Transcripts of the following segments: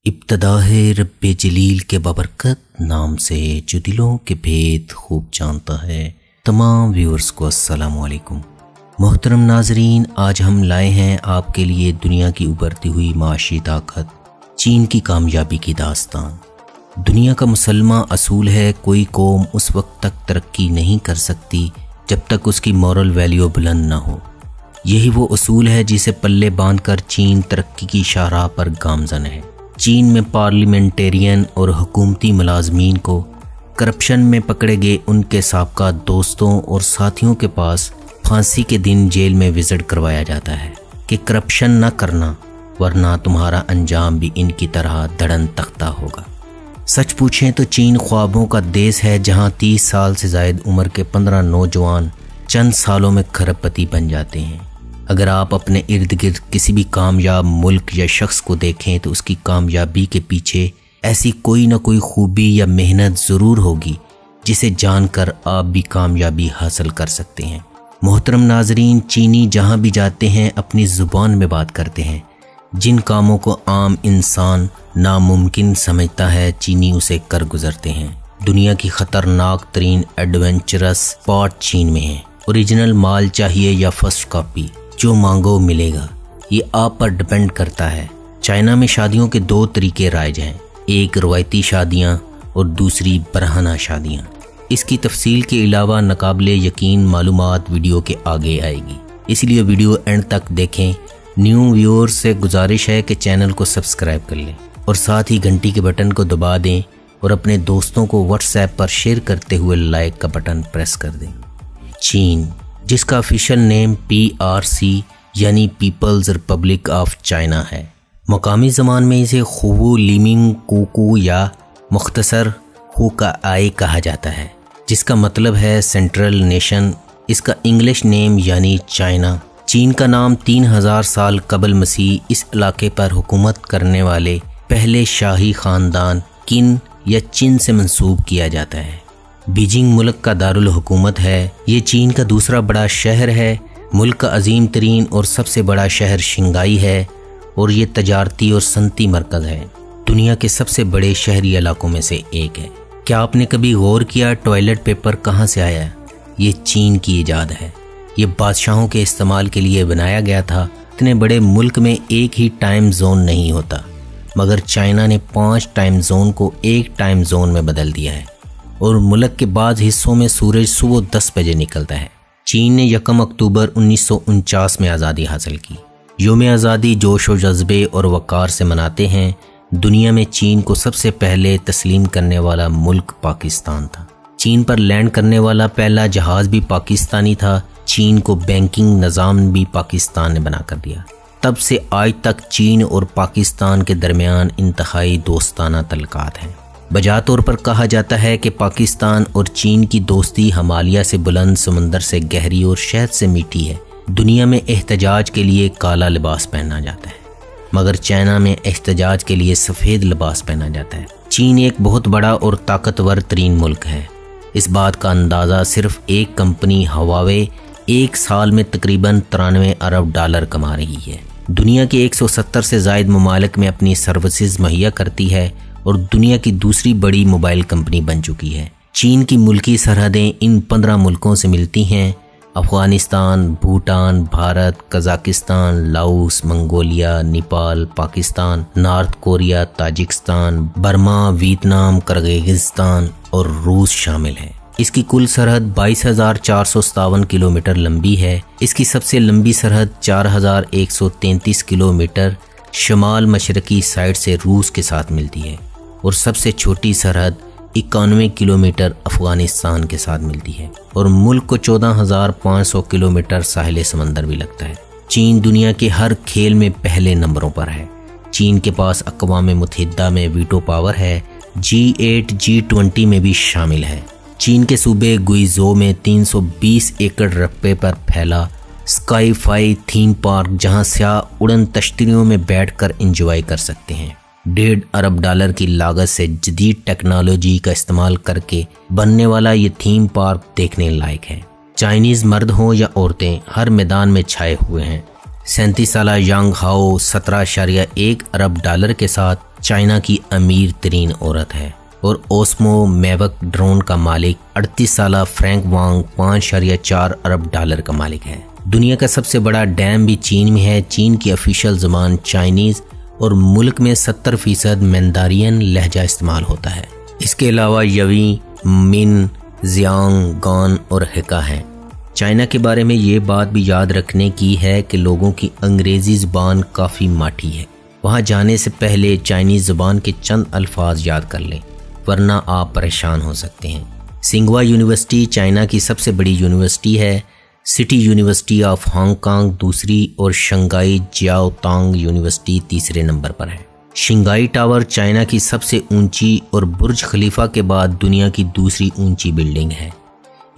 इब्तदा है रब्बे जलील के बबरकत नाम से जो दिलों के भेद खूब जानता है। तमाम व्यूअर्स को अस्सलाम वालेकुम। मोहतरम नाजरीन, आज हम लाए हैं आपके लिए दुनिया की उभरती हुई माशी ताकत चीन की कामयाबी की दास्तान। दुनिया का मुसलमा असूल है, कोई कौम उस वक्त तक तरक्की नहीं कर सकती जब तक उसकी मॉरल वैल्यू बुलंद ना हो। यही वो असूल है जिसे पल्ले बांधकर चीन तरक्की की शाहराह पर गामजन है। चीन में पार्लियामेंटेरियन और हुकूमती मुलाजमीन को करप्शन में पकड़े गए उनके साबका दोस्तों और साथियों के पास फांसी के दिन जेल में विजिट करवाया जाता है कि करप्शन न करना, वरना तुम्हारा अंजाम भी इनकी तरह धड़न तख्ता होगा। सच पूछें तो चीन ख्वाबों का देश है, जहां 30 साल से ज़ायद उम्र के 15 नौजवान चंद सालों में खरबपति बन जाते हैं। अगर आप अपने इर्द गिर्द किसी भी कामयाब मुल्क या शख्स को देखें तो उसकी कामयाबी के पीछे ऐसी कोई ना कोई खूबी या मेहनत ज़रूर होगी जिसे जानकर आप भी कामयाबी हासिल कर सकते हैं। मोहतरम नाजरीन, चीनी जहां भी जाते हैं अपनी ज़ुबान में बात करते हैं। जिन कामों को आम इंसान नामुमकिन समझता है, चीनी उसे कर गुजरते हैं। दुनिया की ख़तरनाक तरीन एडवेंचरस स्पॉट चीन में है। ओरिजिनल माल चाहिए या फर्स्ट कॉपी, जो मांगो मिलेगा, ये आप पर डिपेंड करता है। चाइना में शादियों के 2 तरीके राइज हैं, एक रवायती शादियाँ और दूसरी बरहना शादियाँ। इसकी तफसील के अलावा नाकाबिले यकीन मालूमात वीडियो के आगे आएगी, इसलिए वीडियो एंड तक देखें। न्यू व्यूअर्स से गुजारिश है कि चैनल को सब्सक्राइब कर लें और साथ ही घंटी के बटन को दबा दें और अपने दोस्तों को व्हाट्सएप पर शेयर करते हुए लाइक का बटन प्रेस कर दें। चीन, जिसका ऑफिशियल नेम PRC यानी पीपल्स रिपब्लिक ऑफ चाइना है, मकामी ज़बान में इसे खुवू लिमिंग कुकू या मुख्तसर हुकाआई कहा जाता है, जिसका मतलब है सेंट्रल नेशन। इसका इंग्लिश नेम यानी चाइना। चीन का नाम 3000 साल कबल मसीह इस इलाके पर हुकूमत करने वाले पहले शाही ख़ानदान किन या चिन से मंसूब किया जाता है। बीजिंग मुल्क का दारुल हुकूमत है। ये चीन का दूसरा बड़ा शहर है। मुल्क का अजीम तरीन और सबसे बड़ा शहर शिंगाई है और ये तजारती और सनती मरकज़ है। दुनिया के सबसे बड़े शहरी इलाकों में से एक है। क्या आपने कभी गौर किया टॉयलेट पेपर कहाँ से आया? ये चीन की ईजाद है। ये बादशाहों के इस्तेमाल के लिए बनाया गया था। इतने बड़े मुल्क में एक ही टाइम जोन नहीं होता, मगर चाइना ने 5 टाइम जोन को एक टाइम जोन में बदल दिया है और मुल्क के बाद हिस्सों में सूरज सुबह 10 बजे निकलता है। चीन ने 1 अक्टूबर 1949 में आज़ादी हासिल की। यौम आज़ादी जोश व जज्बे और वक़ार से मनाते हैं। दुनिया में चीन को सबसे पहले तस्लीम करने वाला मुल्क पाकिस्तान था। चीन पर लैंड करने वाला पहला जहाज़ भी पाकिस्तानी था। चीन को बैंकिंग निज़ाम भी पाकिस्तान ने बना कर दिया। तब से आज तक चीन और पाकिस्तान के दरमियान इंतहाई दोस्ताना तल्लुकात हैं। बजा तौर पर कहा जाता है कि पाकिस्तान और चीन की दोस्ती हिमालय से बुलंद, समंदर से गहरी और शहद से मीठी है। दुनिया में एहतजाज के लिए काला लिबास पहना जाता है, मगर चाइना में एहतजाज के लिए सफ़ेद लिबास पहना जाता है। चीन एक बहुत बड़ा और ताकतवर तरीन मुल्क है। इस बात का अंदाज़ा सिर्फ एक कंपनी हवावे एक साल में तकरीबन 93 अरब डॉलर कमा रही है। दुनिया के 170 से ज़ायद ममालिक में अपनी सर्विसेज मुहैया करती है और दुनिया की दूसरी बड़ी मोबाइल कंपनी बन चुकी है। चीन की मुल्की सरहदें इन 15 मुल्कों से मिलती हैं: Afghanistan, Bhutan, Bharat, Kazakhstan, Laos, Mongolia, Nepal, Pakistan, north Korea, Tajikistan, Burma, Vietnam, Kyrgyzstan और रूस शामिल है। इसकी कुल सरहद 22,457 किलोमीटर लंबी है। इसकी सबसे लंबी सरहद 4,133 किलोमीटर शमाल मशरकी साइड से रूस के साथ मिलती है और सबसे छोटी सरहद 91 किलोमीटर अफ़गानिस्तान के साथ मिलती है और मुल्क को 14,500 किलोमीटर साहिल समंदर भी लगता है। चीन दुनिया के हर खेल में पहले नंबरों पर है। चीन के पास अक़वाम मुत्तहिदा में वीटो पावर है। G8 G20 में भी शामिल है। चीन के सूबे गुइज़ो में 320 एकड़ रकबे पर फैला स्काईफाई थीम पार्क, जहां स्याह उड़न तश्तरियों में बैठकर एंजॉय कर सकते हैं। 1.5 अरब डॉलर की लागत से जदीद टेक्नोलॉजी का इस्तेमाल करके बनने वाला ये थीम पार्क देखने लायक है। चाइनीज़ मर्द हों या औरतें हर मैदान में छाए हुए हैं। 37 साला यांग हाओ 17.1 अरब डॉलर के साथ चाइना की अमीर तरीन औरत है और ओस्मो मैवक ड्रोन का मालिक 38 साल फ्रैंक वांग 5.4 अरब डॉलर का मालिक है। दुनिया का सबसे बड़ा डैम भी चीन में है। चीन की ऑफिशियल ज़बान चाइनीज़ और मुल्क में 70% मैंदारियन लहजा इस्तेमाल होता है। इसके अलावा यवी, मिन, जियांग, गॉन और हिका हैं। चाइना के बारे में ये बात भी याद रखने की है कि लोगों की अंग्रेज़ी ज़बान काफ़ी माठी है। वहाँ जाने से पहले चाइनीज़ ज़बान के चंद अल्फाज याद कर लें, वरना आप परेशान हो सकते हैं। सिंगवा यूनिवर्सिटी चाइना की सबसे बड़ी यूनिवर्सिटी है। सिटी यूनिवर्सिटी ऑफ हांगकांग दूसरी और शंघाई जियाओतांग यूनिवर्सिटी तीसरे नंबर पर है। शंघाई टावर चाइना की सबसे ऊंची और बुर्ज खलीफा के बाद दुनिया की दूसरी ऊंची बिल्डिंग है।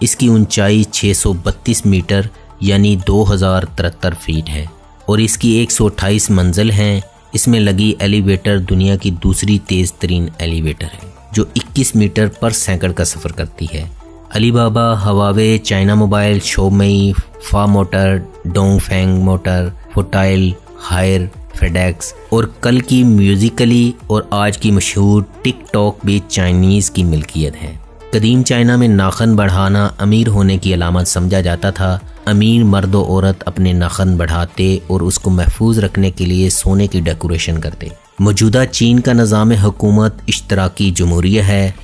इसकी ऊंचाई 632 मीटर यानी 2073 फीट है और इसकी 128 मंजिल हैं। इसमें लगी एलिवेटर दुनिया की दूसरी तेज़ तरीन एलिवेटर है जो 21 मीटर पर सेकंड का सफ़र करती है। Alibaba, Huawei, China Mobile, Xiaomi, फा Motor, Dongfeng Motor, Fotile, Haier, FedEx और कल की म्यूजिकली और आज की मशहूर टिकटॉक भी चाइनीज़ की मिल्कियत है। कदीम चाइना में नाखन बढ़ाना अमीर होने की अलामत समझा जाता था। अमीर मर्द और औरत अपने नाखन बढ़ाते और उसको महफूज रखने के लिए सोने की डेकोरेशन करते। मौजूदा चीन का निज़ाम हुकूमत इश्तराकी जमहूरिया है।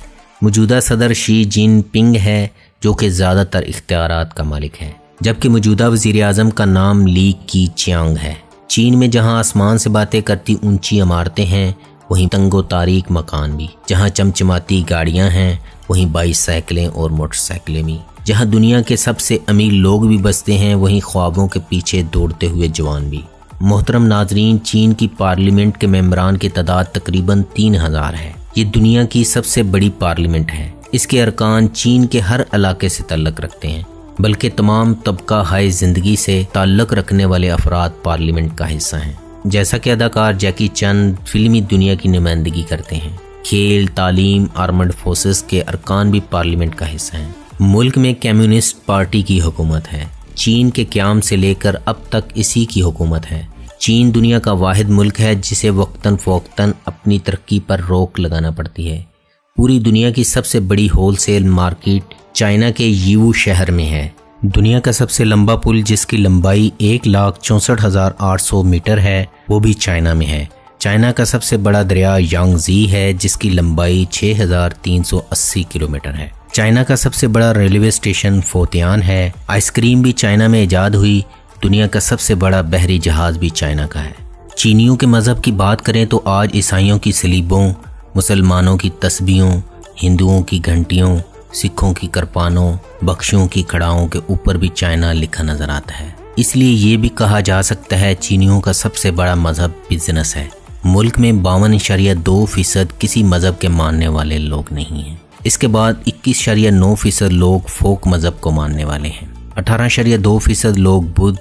मौजूदा सदर शी जिनपिंग है जो कि ज़्यादातर इख्तियारात का मालिक है, जबकि मौजूदा वज़ीर आज़म का नाम ली कीचियांग है। चीन में जहां आसमान से बातें करती ऊंची इमारतें हैं, वहीं तंगो तारीक मकान भी। जहां चमचमाती गाड़ियां हैं, वहीं बाईसाइकिलें और मोटरसाइकिलें भी। जहां दुनिया के सबसे अमीर लोग भी बसते हैं, वहीं ख्वाबों के पीछे दौड़ते हुए जवान भी। मोहतरम नाजरीन, चीन की पार्लियामेंट के मेंबरान की तादाद तकरीबन 3000 है। ये दुनिया की सबसे बड़ी पार्लियामेंट है। इसके अरकान चीन के हर इलाके से ताल्लुक़ रखते हैं, बल्कि तमाम तबका हाय ज़िंदगी से ताल्लुक़ रखने वाले अफराद पार्लियामेंट का हिस्सा हैं। जैसा कि अदाकार जैकी चैन फिल्मी दुनिया की नुमाइंदगी करते हैं। खेल, तालीम, आर्मड फोर्सेस के अरकान भी पार्लियामेंट का हिस्सा हैं। मुल्क में कम्युनिस्ट पार्टी की हुकूमत है। चीन के क़याम से लेकर अब तक इसी की हुकूमत है। चीन दुनिया का वाहिद मुल्क है जिसे वक्तन फ़ौक्तन अपनी तरक्की पर रोक लगाना पड़ती है। पूरी दुनिया की सबसे बड़ी होलसेल मार्केट चाइना के यीवू शहर में है। दुनिया का सबसे लंबा पुल जिसकी लंबाई 1,64,800 मीटर है, वो भी चाइना में है। चाइना का सबसे बड़ा दरिया यांगजी है जिसकी लंबाई 6,380 किलोमीटर है। चाइना का सबसे बड़ा रेलवे स्टेशन फोतियान है। आइसक्रीम भी चाइना में ईजाद हुई। दुनिया का सबसे बड़ा बहरी जहाज भी चाइना का है। चीनियों के मज़हब की बात करें तो आज ईसाइयों की सलीबों, मुसलमानों की तस्बीहों, हिंदुओं की घंटियों, सिखों की करपानों, बख्शियों की खड़ाओं के ऊपर भी चाइना लिखा नजर आता है। इसलिए ये भी कहा जा सकता है चीनियों का सबसे बड़ा मज़हब बिजनेस है। मुल्क में 52.2% किसी मज़हब के मानने वाले लोग नहीं हैं। इसके बाद 21.9% लोग फोक मज़हब को मानने वाले हैं। 18.2% लोग बुद्ध,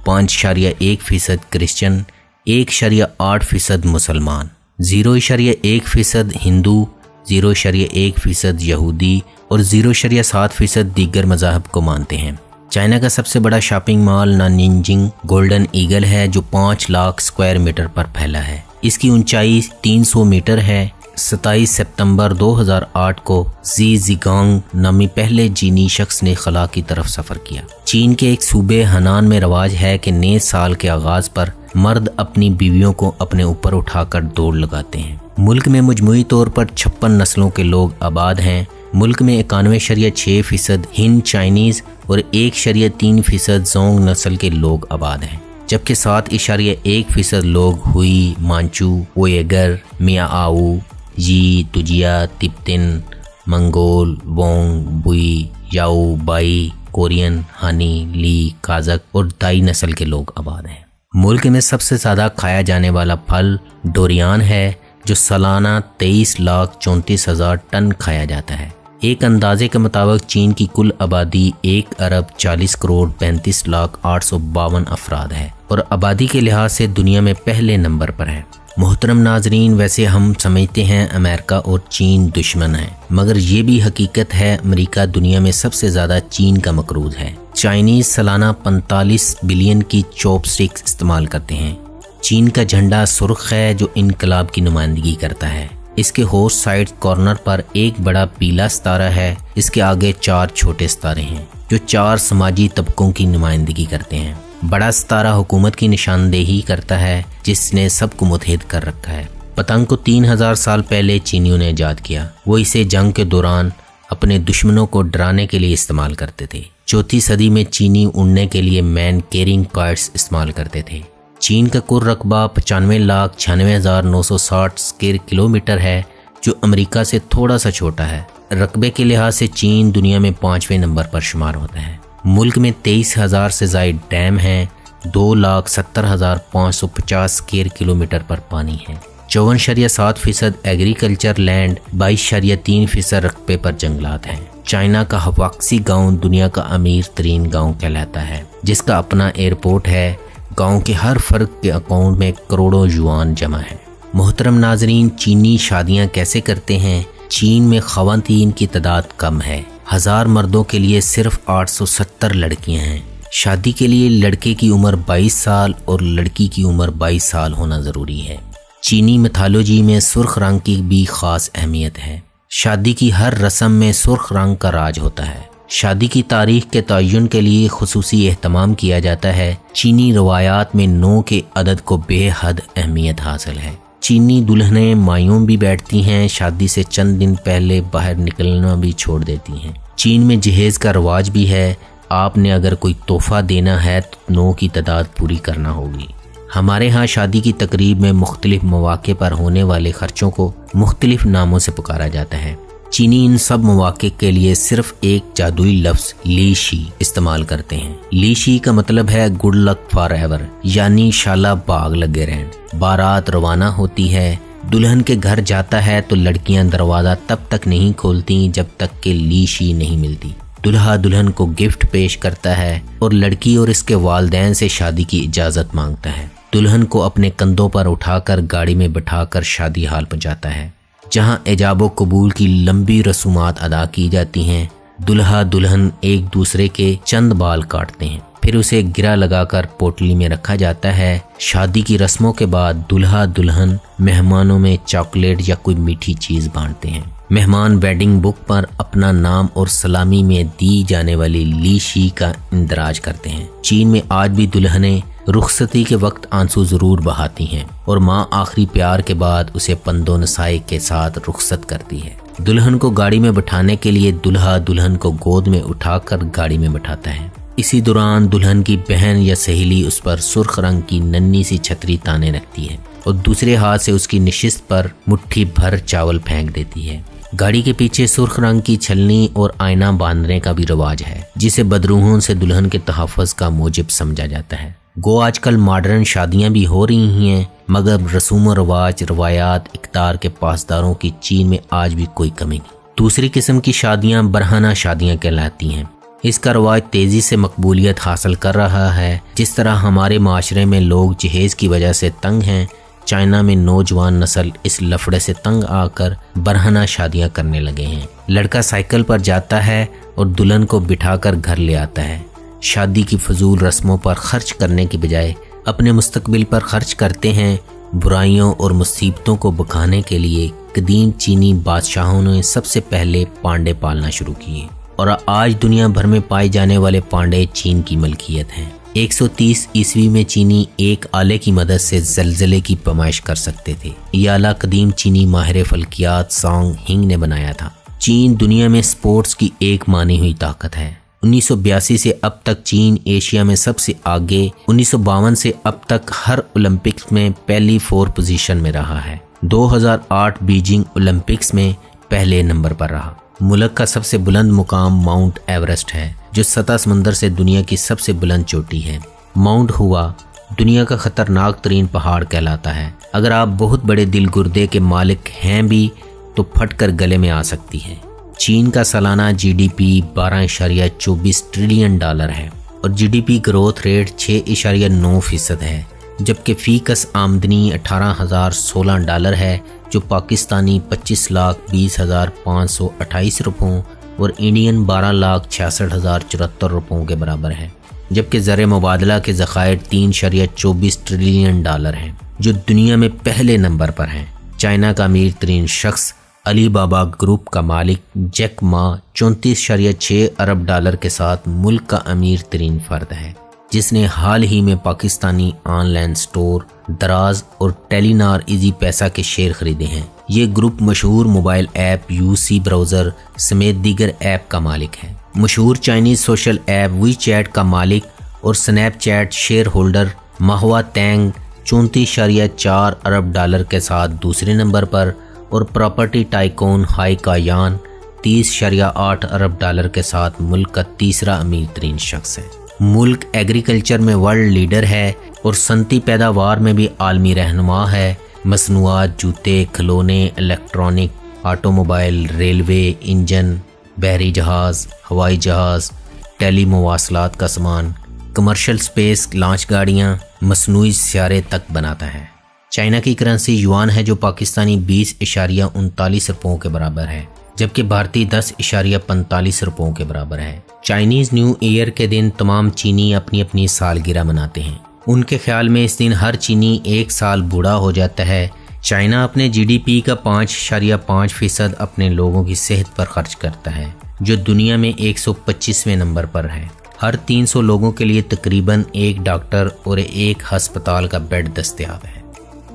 5.1% क्रिश्चियन, 1.8% मुसलमान, 0.1% हिंदू, 0.1% यहूदी और 0.7% दीगर मज़ाहब को मानते हैं। चाइना का सबसे बड़ा shopping mall Nanjing golden eagle है जो 5 लाख स्क्वायर मीटर पर फैला है। इसकी ऊंचाई 300 मीटर है। 27 सितंबर 2008 को जी जिगांग नामी पहले चीनी शख्स ने खला की तरफ सफ़र किया। चीन के एक सूबे हनान में रवाज है कि नए साल के आगाज़ पर मर्द अपनी बीवियों को अपने ऊपर उठाकर दौड़ लगाते हैं। मुल्क में मजमूई तौर पर 56 नस्लों के लोग आबाद हैं। मुल्क में 91.6% हिंद चाइनीज़ और 1.3% जोंग नस्ल के लोग आबाद हैं, जबकि 7.1% लोग हुई, मांचू, ओयेगर, मियाओ, जी, तुजिया, तिब्बतिन, मंगोल, वोंग, बुई, याओ, बाई, कोरियन, हानी, ली, काजक और दाई नस्ल के लोग आबाद हैं। मुल्क में सबसे ज़्यादा खाया जाने वाला फल डोरियान है जो सालाना 23,34,000 टन खाया जाता है। एक अंदाजे के मुताबिक चीन की कुल आबादी 1,40,35,852 अफराद है और आबादी के लिहाज से दुनिया में पहले नंबर पर है। मोहतरम नाजरीन, वैसे हम समझते हैं अमेरिका और चीन दुश्मन हैं, मगर ये भी हकीकत है अमेरिका दुनिया में सबसे ज़्यादा चीन का मकरूज है। चाइनीज़ सालाना 45 बिलियन की चॉपस्टिक्स इस्तेमाल करते हैं। चीन का झंडा सुर्ख है जो इनकलाब की नुमाइंदगी करता है। इसके होस्ट साइड कॉर्नर पर एक बड़ा पीला सितारा है। इसके आगे 4 छोटे सितारे हैं जो 4 समाजी तबकों की नुमाइंदगी करते हैं। बड़ा सितारा हुकूमत की निशानदेही करता है जिसने सबको मुत्तहिद कर रखा है। पतंग को 3000 साल पहले चीनियों ने ईजाद किया। वो इसे जंग के दौरान अपने दुश्मनों को डराने के लिए इस्तेमाल करते थे। 4वीं सदी में चीनी उड़ने के लिए मैन कैरिंग काइट्स इस्तेमाल करते थे। चीन का कुल रकबा 95,96,960 स्क्वायर किलोमीटर है जो अमेरिका से थोड़ा सा छोटा है। रकबे के लिहाज से चीन दुनिया में 5वें नंबर पर शुमार होता है। मुल्क में 23,000 से ज़ायद डैम हैं। 2,70,550 स्क्वायर किलोमीटर पर पानी है। 54.7% एग्रीकल्चर लैंड, 22.3% रकबे पर जंगलात हैं। चाइना का हवाक्सी गांव दुनिया का अमीर तरीन गांव कहलाता है जिसका अपना एयरपोर्ट है। गांव के हर फर्द के अकाउंट में करोड़ों युआन जमा है। मोहतरम नाजरीन, चीनी शादियां कैसे करते हैं? चीन में ख़वातीन की तादाद कम है। 1000 मर्दों के लिए सिर्फ 870 लड़कियां हैं। शादी के लिए लड़के की उम्र 22 साल और लड़की की उम्र 22 साल होना ज़रूरी है। चीनी मिथोलॉजी में सुर्ख रंग की भी ख़ास अहमियत है। शादी की हर रस्म में सुर्ख रंग का राज होता है। शादी की तारीख के तयन के लिए खुसूसी एहतमाम किया जाता है। चीनी रवायात में 9 के अदद को बेहद अहमियत हासिल है। चीनी दुल्हनें मायूं भी बैठती हैं। शादी से चंद दिन पहले बाहर निकलना भी छोड़ देती हैं। चीन में जहेज़ का रवाज भी है। आपने अगर कोई तोहफा देना है तो 9 की तादाद पूरी करना होगी। हमारे यहाँ शादी की तकरीब में मुख्तलिफ मौके पर होने वाले खर्चों को मुख्तलिफ नामों से पुकारा जाता है। चीनी इन सब मौके के लिए सिर्फ एक जादुई लफ्ज़ लीशी इस्तेमाल करते हैं। लीशी का मतलब है गुड लक फॉर एवर, यानी शाला बाग लगे रहें। बारात रवाना होती है। दुल्हन के घर जाता है तो लड़कियां दरवाज़ा तब तक नहीं खोलती जब तक कि लीशी नहीं मिलती। दुल्हा दुल्हन को गिफ्ट पेश करता है और लड़की और इसके वालिदैन से शादी की इजाज़त मांगता है। दुल्हन को अपने कंधों पर उठाकर गाड़ी में बिठाकर शादी हाल पहुंचाता है जहां इजाबो कबूल की लंबी रसूमात अदा की जाती हैं। दुल्हा दुल्हन एक दूसरे के चंद बाल काटते हैं, फिर उसे गिरा लगाकर पोटली में रखा जाता है। शादी की रस्मों के बाद दुल्हा दुल्हन मेहमानों में चॉकलेट या कोई मीठी चीज़ बांटते हैं। मेहमान वेडिंग बुक पर अपना नाम और सलामी में दी जाने वाली लीशी का इंदराज करते हैं। चीन में आज भी दुल्हनें रुखसती के वक्त आंसू जरूर बहाती हैं और माँ आखिरी प्यार के बाद उसे पंदो नसाई के साथ रुखसत करती है। दुल्हन को गाड़ी में बिठाने के लिए दुल्हा दुल्हन को गोद में उठाकर गाड़ी में बिठाता है। इसी दौरान दुल्हन की बहन या सहेली उस पर सुर्ख रंग की नन्ही सी छतरी ताने रखती है और दूसरे हाथ से उसकी निशिस्त पर मुट्ठी भर चावल फेंक देती है। गाड़ी के पीछे सुर्ख रंग की छलनी और आईना बांधने का भी रिवाज है जिसे बदरूहों से दुल्हन के तहफ़्फ़ुज़ का मूजिब समझा जाता है। गो आजकल मॉडर्न शादियां भी हो रही हैं मगर रसूम रवाज रवायात इक़्तिदार के पासदारों की चीन में आज भी कोई कमी नहीं। दूसरी किस्म की शादियां बरहाना शादियां कहलाती हैं। इसका रवाज तेज़ी से मकबूलियत हासिल कर रहा है। जिस तरह हमारे माशरे में लोग जहेज़ की वजह से तंग हैं, चाइना में नौजवान नस्ल इस लफड़े से तंग आकर बरहाना शादियां करने लगे हैं। लड़का साइकिल पर जाता है और दुल्हन को बिठाकर घर ले आता है। शादी की फजूल रस्मों पर खर्च करने की बजाय अपने मुस्तकबिल पर खर्च करते हैं। बुराइयों और मुसीबतों को भगाने के लिए कदीम चीनी बादशाहों ने सबसे पहले पांडे पालना शुरू किए और आज दुनिया भर में पाए जाने वाले पांडे चीन की मलकियत हैं। 130 ईस्वी में चीनी एक आले की मदद से ज़लज़ले की पैमाइश कर सकते थे। यह आला कदीम चीनी माहिर फल्कियात सांग हिंग ने बनाया था। चीन दुनिया में स्पोर्ट्स की एक मानी हुई ताकत है। 1982 से अब तक चीन एशिया में सबसे आगे। 1952 से अब तक हर ओलंपिक्स में पहली 4 पोजीशन में रहा है। 2008 बीजिंग ओलंपिक्स में पहले नंबर पर रहा। मुल्क का सबसे बुलंद मुकाम माउंट एवरेस्ट है जो सतह समंदर से दुनिया की सबसे बुलंद चोटी है। माउंट हुआ दुनिया का खतरनाक तरीन पहाड़ कहलाता है। अगर आप बहुत बड़े दिल गुर्दे के मालिक हैं भी तो फटकर गले में आ सकती है। चीन का सालाना जीडीपी 12.24 ट्रिलियन डॉलर है और जीडीपी ग्रोथ रेट 6.9% है, जबकि फीकस आमदनी 18,016 डॉलर है जो पाकिस्तानी 25,20,528 रुपयों और इंडियन 12,66,074 रुपयों के बराबर है। जबकि ज़र मुबादला के ज़खायर 3.24 ट्रिलियन डॉलर हैं, जो दुनिया में पहले नंबर पर हैं। चाइना का अमीर तरीन शख्स अलीबाबा ग्रुप का मालिक जैक मा 34.6 अरब डॉलर के साथ मुल्क का अमीर तरीन फर्द है, जिसने हाल ही में पाकिस्तानी ऑनलाइन स्टोर दराज और टेलीनार इजी पैसा के शेयर खरीदे हैं। ये ग्रुप मशहूर मोबाइल ऐप यूसी ब्राउज़र समेत दीगर ऐप का मालिक है। मशहूर Chinese social app WeChat का मालिक और Snapchat shareholder Ma Huateng 34.4 अरब डॉलर के साथ दूसरे नंबर पर और प्रॉपर्टी टाइकून हाई कायान 30.8 अरब डॉलर के साथ मुल्क का तीसरा अमीर तरीन शख्स है। मुल्क एग्रीकल्चर में वर्ल्ड लीडर है और सनती पैदावार में भी आलमी रहनुमा है। मसनूआत, जूते, खिलौने, इलेक्ट्रॉनिक, ऑटोमोबाइल, रेलवे इंजन, बहरी जहाज़, हवाई जहाज़, टेली मवासलात का सामान, कमर्शियल स्पेस, लॉन्च गाड़ियाँ, मसनूई सियारे तक बनाता है। चाइना की करेंसी युआन है, जो पाकिस्तानी 20.39 रुपयों के बराबर है, जबकि भारतीय 10.45 रुपयों के बराबर है। चाइनीज़ न्यू ईयर के दिन तमाम चीनी अपनी अपनी सालगिरह मनाते हैं। उनके ख्याल में इस दिन हर चीनी 1 साल बूढ़ा हो जाता है। चाइना अपने जीडीपी का 5.5% अपने लोगों की सेहत पर खर्च करता है, जो दुनिया में 125वें नंबर पर है। हर 300 लोगों के लिए तकरीबन 1 डॉक्टर और 1 हस्पताल का बेड दस्तयाब है,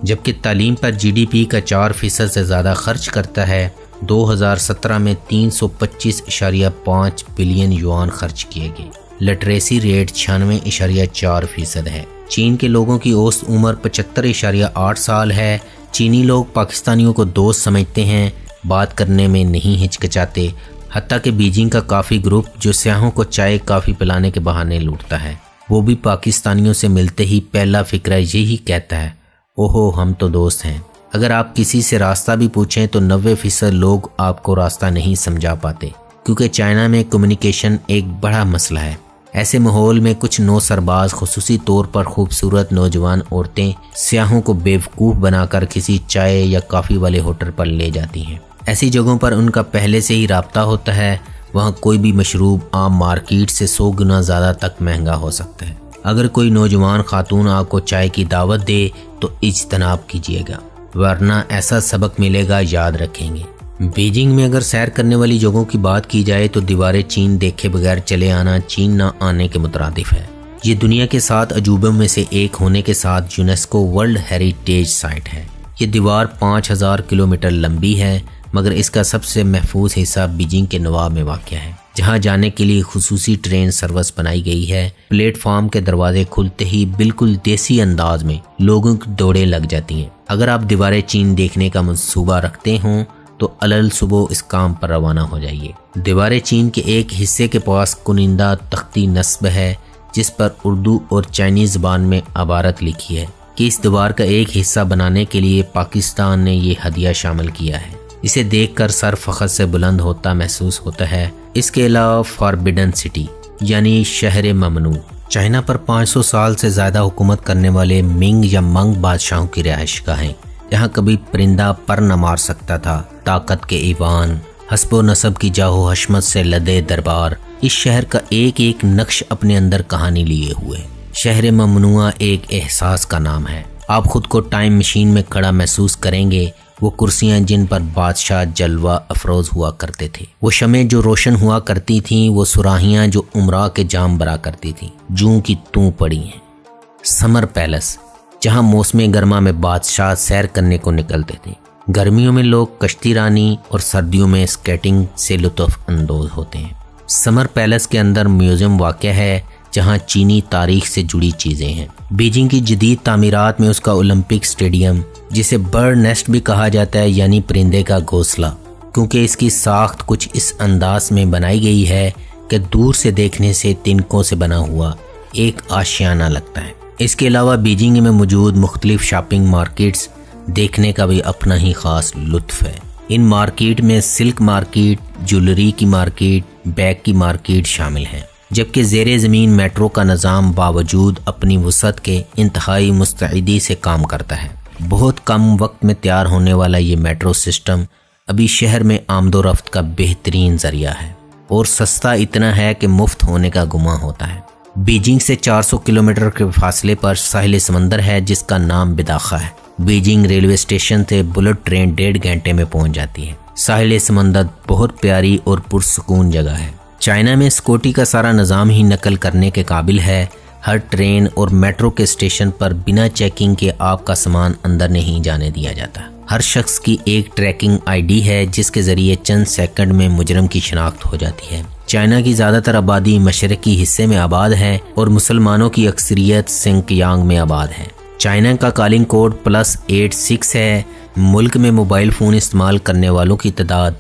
जबकि तालीम पर जीडीपी का 4% से ज़्यादा खर्च करता है। 2017 में 325.5 बिलियन युआन खर्च किए गए। लिटरेसी रेट 96.4% है। चीन के लोगों की औसत उम्र 75.8 साल है। चीनी लोग पाकिस्तानियों को दोस्त समझते हैं, बात करने में नहीं हिचकिचाते। हत्ता कि बीजिंग का काफ़ी ग्रुप, जो सयाहों को चाय काफ़ी पिलाने के बहाने लूटता है, वो भी पाकिस्तानियों से मिलते ही पहला फिक्रा यही कहता है, ओहो हम तो दोस्त हैं। अगर आप किसी से रास्ता भी पूछें तो 90% लोग आपको रास्ता नहीं समझा पाते, क्योंकि चाइना में कम्युनिकेशन एक बड़ा मसला है। ऐसे माहौल में कुछ नौ सरबाज, खुसूसी तौर पर खूबसूरत नौजवान औरतें सयाहों को बेवकूफ़ बनाकर किसी चाय या कॉफ़ी वाले होटल पर ले जाती हैं। ऐसी जगहों पर उनका पहले से ही राब्ता होता है। वहाँ कोई भी मशरूब आम मार्केट से 100 गुना ज़्यादा तक महंगा हो सकता है। अगर कोई नौजवान खातून आपको चाय की दावत दे तो इज्तनाब कीजिएगा, वरना ऐसा सबक मिलेगा, याद रखेंगे। बीजिंग में अगर सैर करने वाली जगहों की बात की जाए तो दीवारें चीन देखे बगैर चले आना चीन ना आने के मुतरादिफ है। ये दुनिया के 7 अजूबों में से एक होने के साथ यूनेस्को वर्ल्ड हेरिटेज साइट है। ये दीवार 5000 किलोमीटर लंबी है, मगर इसका सबसे महफूज हिस्सा बीजिंग के नवाब में वाक़ है, जहाँ जाने के लिए खुसूसी ट्रेन सर्विस बनाई गई है। प्लेटफॉर्म के दरवाजे खुलते ही बिल्कुल देसी अंदाज में लोगों की दौड़ें लग जाती हैं। अगर आप दीवारें चीन देखने का मंसूबा रखते हों तो अलल सुबह इस काम पर रवाना हो जाइए। दीवारें चीन के एक हिस्से के पास कुनिंदा तख्ती नस्ब है, जिस पर उर्दू और चाइनीज़ ज़बान में अबारत लिखी है कि इस दीवार का एक हिस्सा बनाने के लिए पाकिस्तान ने ये हदिया शामिल किया है। इसे देखकर सर फ़ख्र से बुलंद होता महसूस होता है। इसके अलावा फॉरबिडन सिटी यानी शहर ममनू, चाइना पर 500 साल से ज़्यादा हुकूमत करने वाले मिंग या मंग बादशाहों की रिहाइशगाह हैं। यहाँ कभी परिंदा पर न मार सकता था। ताकत के ईवान, हस्बो नसब की जाहो हशमत से लदे दरबार, इस शहर का एक एक नक्श अपने अंदर कहानी लिए हुए। शहर ममनुआ एक एहसास का नाम है। आप खुद को टाइम मशीन में खड़ा महसूस करेंगे। वो कुर्सियाँ जिन पर बादशाह जलवा अफरोज हुआ करते थे, वो शमें जो रोशन हुआ करती थीं, वो सुराहियाँ जो उमरा के जाम बरा करती थीं, जूं की तू पड़ी हैं। समर पैलेस, जहाँ मौसम गर्मा में बादशाह सैर करने को निकलते थे। गर्मियों में लोग कश्ती रानी और सर्दियों में स्केटिंग से लुत्फ अंदोज होते हैं। समर पैलेस के अंदर म्यूजियम वाक़या है, जहाँ चीनी तारीख से जुड़ी चीज़ें हैं। बीजिंग की जदीद तामीरात में उसका ओलंपिक स्टेडियम, जिसे बर्ड नेस्ट भी कहा जाता है यानी परिंदे का घोंसला, क्योंकि इसकी साख्त कुछ इस अंदाज में बनाई गई है कि दूर से देखने से तिनकों से बना हुआ एक आशियाना लगता है। इसके अलावा बीजिंग में मौजूद मुख्तलिफ शॉपिंग मार्केट्स देखने का भी अपना ही ख़ास लुत्फ़ है। इन मार्केट में सिल्क मार्केट, ज्वेलरी की मार्केट, बैग की मार्केट शामिल हैं, जबकि ज़ेरे ज़मीन मेट्रो का निज़ाम बावजूद अपनी वसअत के इंतहाई मुस्तैदी से काम करता है। बहुत कम वक्त में तैयार होने वाला ये मेट्रो सिस्टम अभी शहर में आमदोरफ्त का बेहतरीन ज़रिया है और सस्ता इतना है कि मुफ्त होने का गुमान होता है। बीजिंग से 400 किलोमीटर के फासले पर साहिल समंदर है जिसका नाम बिदाखा है। बीजिंग रेलवे स्टेशन से बुलेट ट्रेन 1.5 घंटे में पहुंच जाती है। साहिल समंदर बहुत प्यारी और पुरसुकून जगह है। चाइना में सिक्योरिटी का सारा निज़ाम ही नकल करने के काबिल है। हर ट्रेन और मेट्रो के स्टेशन पर बिना चेकिंग के आपका सामान अंदर नहीं जाने दिया जाता। हर शख्स की एक ट्रैकिंग आईडी है जिसके जरिए चंद सेकंड में मुजरम की शिनाख्त हो जाती है। चाइना की ज़्यादातर आबादी मशरकी हिस्से में आबाद है और मुसलमानों की अक्सरियत सिंकियांग में आबाद है। चाइना का कॉलिंग कोड +86 है। मुल्क में मोबाइल फ़ोन इस्तेमाल करने वालों की तादाद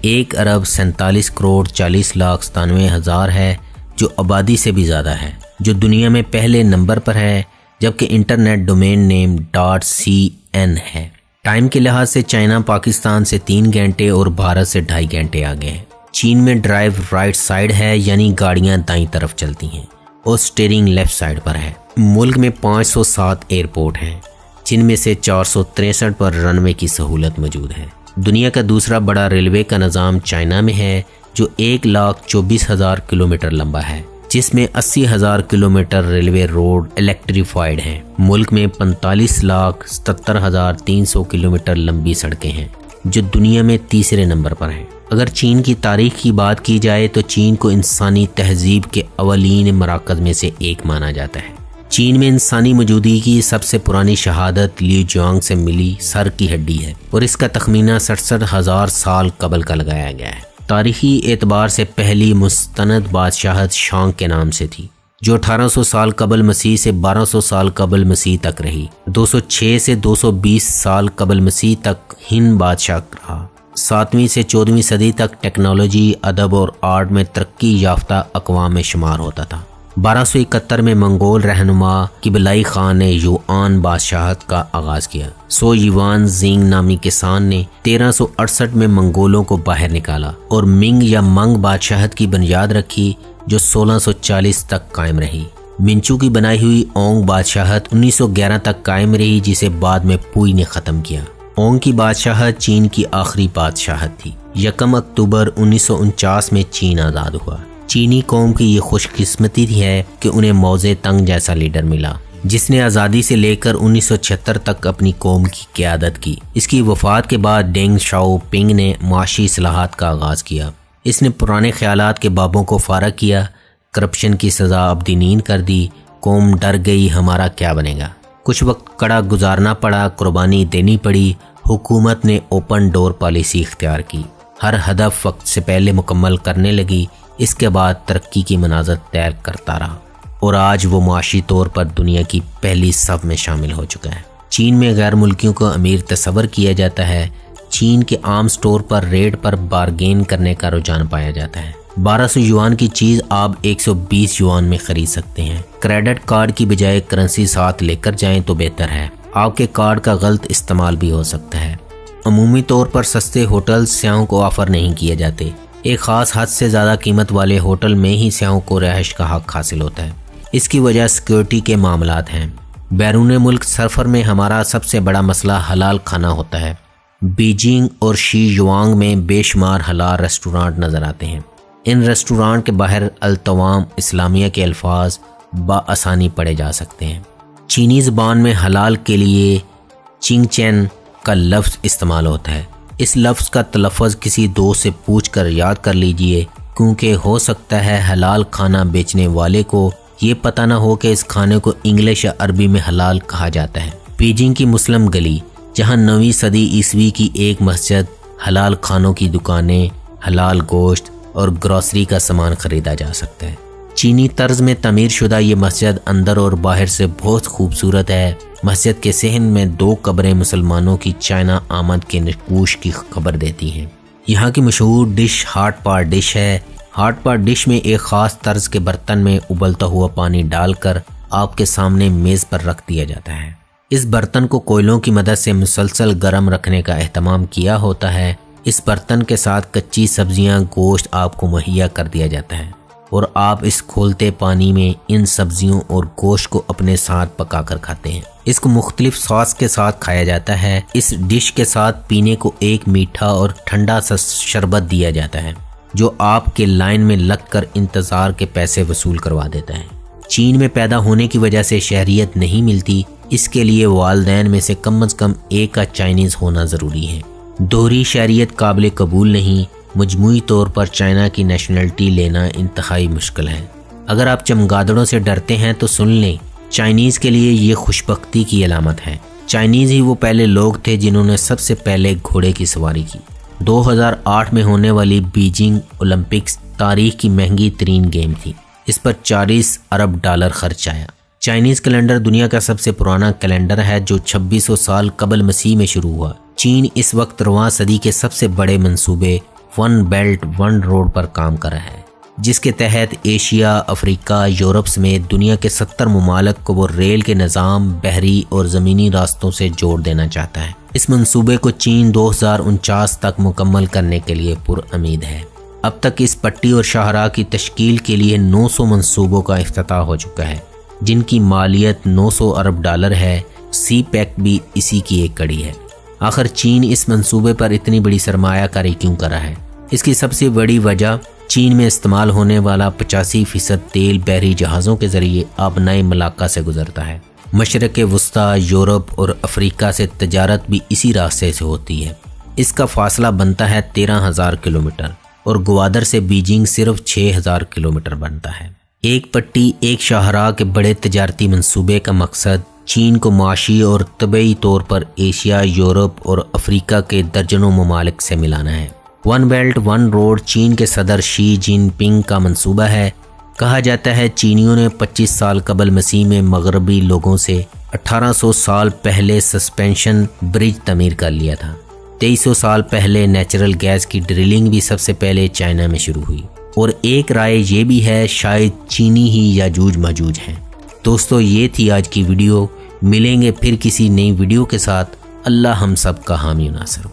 1,47,40,97,000 है, जो आबादी से भी ज़्यादा है, जो दुनिया में पहले नंबर पर है, जबकि इंटरनेट डोमेन नेम .cn है। टाइम के लिहाज से चाइना पाकिस्तान से 3 घंटे और भारत से 2.5 घंटे आगे है। चीन में ड्राइव राइट साइड है, यानी गाड़ियां दाईं तरफ चलती हैं और स्टीयरिंग लेफ्ट साइड पर है। मुल्क में 507 एयरपोर्ट हैं, जिनमें से 463 पर रनवे की सहूलत मौजूद है। दुनिया का दूसरा बड़ा रेलवे का निज़ाम चाइना में है, जो 1,24,000 किलोमीटर लंबा है, जिसमें 80,000 किलोमीटर रेलवे रोड इलेक्ट्रीफाइड हैं। मुल्क में 45,77,300 किलोमीटर लंबी सड़कें हैं, जो दुनिया में तीसरे नंबर पर हैं। अगर चीन की तारीख की बात की जाए तो चीन को इंसानी तहजीब के अवलीन मराकज़ में से एक माना जाता है। चीन में इंसानी मौजूदगी की सबसे पुरानी शहादत ली जुआंग से मिली सर की हड्डी है और इसका तखमीना 67,000 साल कबल का लगाया गया है। तारीखी एतबार से पहली मुस्तनद बादशाहत शांग के नाम से थी, जो 1800 साल कबल मसीह से 1200 साल कबल मसीह तक रही। 206 से 220 साल कबल मसीह तक हिंद बादशाह रहा। 7वीं से 14वीं सदी तक टेक्नोलॉजी, अदब और आर्ट में तरक्की याफ्ता अक़वाम में शुमार होता था। 1271 में मंगोल रहनुमा किबलाई खान ने युआन बादशाहत का आगाज़ किया। सो युआन जिंग नामी किसान ने 1368 में मंगोलों को बाहर निकाला और मिंग या मंग बादशाहत की बुनियाद रखी, जो 1640 तक कायम रही। मिंचू की बनाई हुई ओंग बादशाहत 1911 तक कायम रही, जिसे बाद में पुई ने ख़त्म किया। ओंग की बादशाहत चीन की आखिरी बादशाहत थी। 1 अक्टूबर 1949 में चीन आज़ाद हुआ। चीनी कौम की ये खुशकिस्मती है कि उन्हें मौजे तंग जैसा लीडर मिला, जिसने आज़ादी से लेकर 1976 तक अपनी कौम की क़यादत की। इसकी वफ़ात के बाद डेंग शाओपिंग ने माशी इस्लाहात का आगाज़ किया। इसने पुराने ख्यालात के बाबों को फारग किया, करप्शन की सज़ा अब्दीनीन कर दी। कौम डर गई, हमारा क्या बनेगा। कुछ वक्त कड़ा गुजारना पड़ा, कुर्बानी देनी पड़ी। हुकूमत ने ओपन डोर पॉलिसी इख्तियार की, हर हदफ वक्त से पहले मुकम्मल करने लगी। इसके बाद तरक्की की मनाज़र तैर करता रहा और आज वो माशी तौर पर दुनिया की पहली सफ में शामिल हो चुका है। चीन में गैर मुल्कियों को अमीर तस्वर किया जाता है। चीन के आम स्टोर पर रेट पर बारगेन करने का रुझान पाया जाता है। 1200 युआन की चीज़ आप 120 युआन में ख़रीद सकते हैं। क्रेडिट कार्ड की बजाय करेंसी साथ लेकर जाएं तो बेहतर है। आपके कार्ड का गलत इस्तेमाल भी हो सकता है। अमूमी तौर पर सस्ते होटल सियाहों को ऑफ़र नहीं किए जाते। एक ख़ास हद से ज़्यादा कीमत वाले होटल में ही सियाहों को रिहाइश का हक हासिल होता है। इसकी वजह सिक्योरिटी के मामलात हैं। बैरून मुल्क सफ़र में हमारा सबसे बड़ा मसला हलाल खाना होता है। बीजिंग और शीजुआंग में बेशुमार हलाल रेस्टोरेंट नज़र आते हैं। इन रेस्टोरेंट के बाहर अल-तवाम इस्लामिया के अल्फाज बाआसानी पढ़े जा सकते हैं। चीनी ज़बान में हलाल के लिए चिंगचेन का लफ्ज़ इस्तेमाल होता है। इस लफ्ज़ का तलफ़्फ़ुज़ किसी दोस्त से पूछकर याद कर लीजिए, क्योंकि हो सकता है हलाल खाना बेचने वाले को ये पता ना हो कि इस खाने को इंग्लिश या अरबी में हलाल कहा जाता है। बीजिंग की मुस्लिम गली, जहाँ 9वीं सदी ईस्वी की एक मस्जिद, हलाल खानों की दुकानें, हलाल गोश्त और ग्रॉसरी का सामान ख़रीदा जा सकता है। चीनी तर्ज में तमीर शुदा ये मस्जिद अंदर और बाहर से बहुत खूबसूरत है। मस्जिद के सहन में 2 कब्रें मुसलमानों की चाइना आमद के नकूश की खबर देती हैं। यहाँ की मशहूर डिश हाट पाट डिश है। हाट पाट डिश में एक ख़ास तर्ज के बर्तन में उबलता हुआ पानी डालकर आपके सामने मेज़ पर रख दिया जाता है। इस बर्तन को कोयलों की मदद से मुसलसल गर्म रखने का एहतमाम किया होता है। इस बर्तन के साथ कच्ची सब्जियां, गोश्त आपको मुहैया कर दिया जाता है और आप इस खोलते पानी में इन सब्जियों और गोश्त को अपने साथ पकाकर खाते हैं। इसको मुख्तलिफ सॉस के साथ खाया जाता है। इस डिश के साथ पीने को एक मीठा और ठंडा सा शरबत दिया जाता है, जो आपके लाइन में लगकर इंतज़ार के पैसे वसूल करवा देता है। चीन में पैदा होने की वजह से शहरियत नहीं मिलती, इसके लिए वालिदैन में से कम एक का चाइनीज़ होना ज़रूरी है। दोहरी शहरियत काबिल कबूल नहीं, मजमूई तौर पर चाइना की नेशनलिटी लेना इंतहाई मुश्किल है। अगर आप चमगादड़ों से डरते हैं तो सुन लें, चाइनीज़ के लिए ये खुशबख्ती की अलामत है। चाइनीज़ ही वो पहले लोग थे जिन्होंने सबसे पहले घोड़े की सवारी की। 2008 में होने वाली बीजिंग ओलंपिक्स तारीख की महंगी तरीन गेम थी। इस पर 40 अरब डॉलर खर्च आया। चाइनीज़ कैलेंडर दुनिया का सबसे पुराना कैलेंडर है जो 2600 साल कबल मसीह में शुरू हुआ। चीन इस वक्त 9वीं सदी के सबसे बड़े मंसूबे वन बेल्ट वन रोड पर काम कर रहा है, जिसके तहत एशिया, अफ्रीका, यूरोप समेत दुनिया के 70 ममालिक को वो रेल के निज़ाम, बहरी और ज़मीनी रास्तों से जोड़ देना चाहता है। इस मंसूबे को चीन 2049 तक मुकम्मल करने के लिए पुरउम्मीद है। अब तक इस पट्टी और शाहराह की तश्कील के लिए 900 मंसूबों का इफ्तिताह हो चुका है, जिनकी मालियत 900 अरब डॉलर है। सी पैक भी इसी की एक कड़ी है। आखिर चीन इस मंसूबे पर इतनी बड़ी सरमायाकारी क्यों कर रहा है? इसकी सबसे बड़ी वजह चीन में इस्तेमाल होने वाला 85% तेल बहरी जहाज़ों के ज़रिए आबनाई मलाक्का से गुजरता है। मशरक़ वस्ता, यूरोप और अफ्रीका से तजारत भी इसी रास्ते से होती है। इसका फासला बनता है 13,000 किलोमीटर और ग्वादर से बीजिंग सिर्फ 6,000 किलोमीटर बनता है। एक पट्टी एक शाहराह के बड़े तजारती मंसूबे का मकसद चीन को माशी और तबई तौर पर एशिया, यूरोप और अफ्रीका के दर्जनों ममालिक से मिलाना है। वन बेल्ट वन रोड चीन के सदर शी जिनपिंग का मंसूबा है। कहा जाता है चीनियों ने 25 साल कबल मसीह में मगरबी लोगों से 1800 साल पहले सस्पेंशन ब्रिज तमीर कर लिया था। 2300 साल पहले नेचुरल गैस की ड्रिलिंग भी सबसे पहले चाइना में शुरू हुई और एक राय ये भी है शायद चीनी ही याजूज माजूज हैं। दोस्तों, ये थी आज की वीडियो। मिलेंगे फिर किसी नई वीडियो के साथ। अल्लाह हम सब का हामी नासर हो।